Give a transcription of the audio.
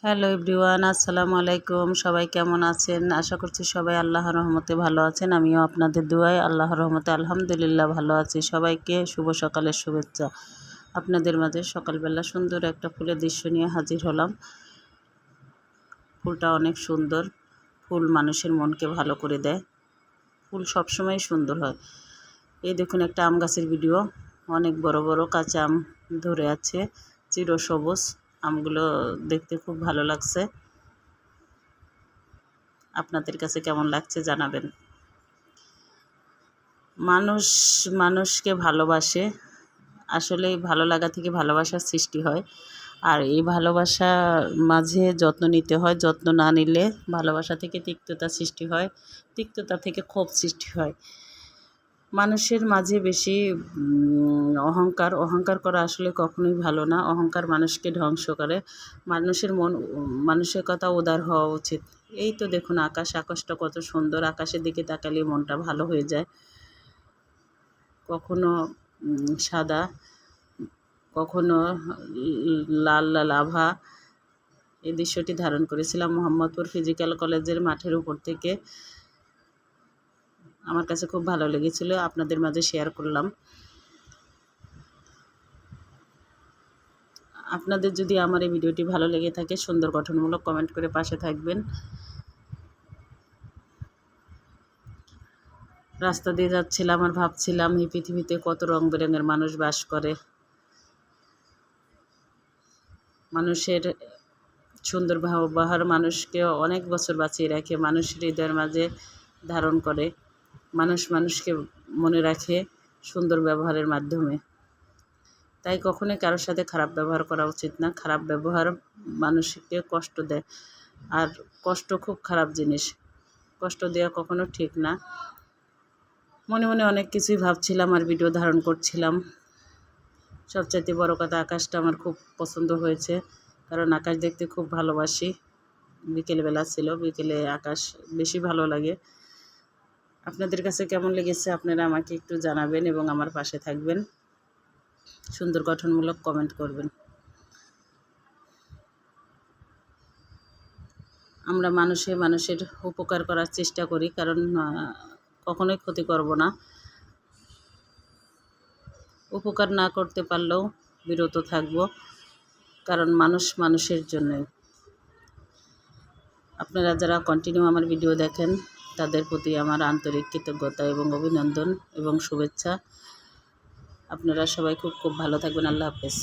Hello everyone, আসসালামু আলাইকুম। সবাই কেমন আছেন? আশা করছি সবাই আল্লাহর রহমতে ভালো আছেন। আমিও আপনাদের দোয়ায় আল্লাহর রহমতে আলহামদুলিল্লাহ ভালো আছি। সবাইকে শুভ সকালের শুভেচ্ছা। আপনাদের মাঝে সকালবেলা সুন্দর একটা ফুলের দৃশ্য নিয়ে হাজির হলাম। ফুলটা অনেক সুন্দর। ফুল মানুষের মনকে ভালো করে দেয়। ফুল সবসময় সুন্দর হয়। এই দেখুন একটা আম গাছের ভিডিও। অনেক বড় বড় কাঁচা আম ধরে আছে, চিরসবুজ। আমগুলো দেখতে খুব ভালো লাগছে। আপনাদের কাছে কেমন লাগছে জানাবেন। মানুষ মানুষকে ভালোবাসে। আসলে এই ভালো লাগা থেকে ভালোবাসার সৃষ্টি হয়। আর এই ভালোবাসার মাঝে যত্ন নিতে হয়। যত্ন না নিলে ভালোবাসা থেকে তিক্ততা সৃষ্টি হয়। তিক্ততা থেকে ক্ষোভ সৃষ্টি হয়। মানুষের মাঝে বেশি অহংকার করা আসলে কখনোই ভালো না। অহংকার মানুষকে ধ্বংস করে। মানসিকতা উদার হওয়া উচিত। এই তো দেখুন আকাশটা কত সুন্দর। আকাশের দিকে তাকালে মনটা ভালো হয়ে যায়। কখনো সাদা, কখনো লাল লাল আভা। এই দৃশ্যটি ধারণ করেছিলাম মোহাম্মদপুর ফিজিক্যাল কলেজের মাঠের উপর থেকে। আমার কাছে খুব ভালো লেগেছিল, আপনাদের মাঝে শেয়ার করলাম। আপনাদের যদি আমার এই ভিডিওটি ভালো লেগে থাকে, সুন্দর গঠনমূলক কমেন্ট করে পাশে থাকবেন। রাস্তা দিয়ে যাচ্ছিলাম আর ভাবছিলাম এই পৃথিবীতে কত রং বেরঙের মানুষ বাস করে। মানুষের সুন্দর ব্যবহার মানুষকে অনেক বছর বাঁচিয়ে রাখে, মানুষের হৃদয়ের মাঝে ধারণ করে। মানুষকে মনে রাখে সুন্দর ব্যবহারের মাধ্যমে। তাই কখনোই কারোর সাথে খারাপ ব্যবহার করা উচিত না। খারাপ ব্যবহার মানুষকে কষ্ট দেয়। আর কষ্ট খুব খারাপ জিনিস। কষ্ট দেওয়া কখনো ঠিক না। মনে মনে অনেক কিছুই ভাবছিলাম আর ভিডিও ধারণ করছিলাম। সবচাইতে বড় কথা, আকাশটা আমার খুব পছন্দ হয়েছে, কারণ আকাশ দেখতে খুব ভালোবাসি। বিকেলবেলা ছিল, বিকেলে আকাশ বেশি ভালো লাগে। আপনাদের কাছে কেমন লেগেছে আপনারা আমাকে একটু জানাবেন এবং আমার পাশে থাকবেন। সুন্দর গঠনমূলক কমেন্ট করবেন। আমরা মানুষের উপকার করার চেষ্টা করি, কারণ কখনোই ক্ষতি করব না। উপকার না করতে পারলেও বিরত থাকব, কারণ মানুষের জন্যই। আপনারা যারা কন্টিনিউ আমার ভিডিও দেখেন, তাদের প্রতি আমার আন্তরিক কৃতজ্ঞতা এবং অভিনন্দন এবং শুভেচ্ছা। আপনারা সবাই খুব ভালো থাকবেন। আল্লাহ হাফেজ।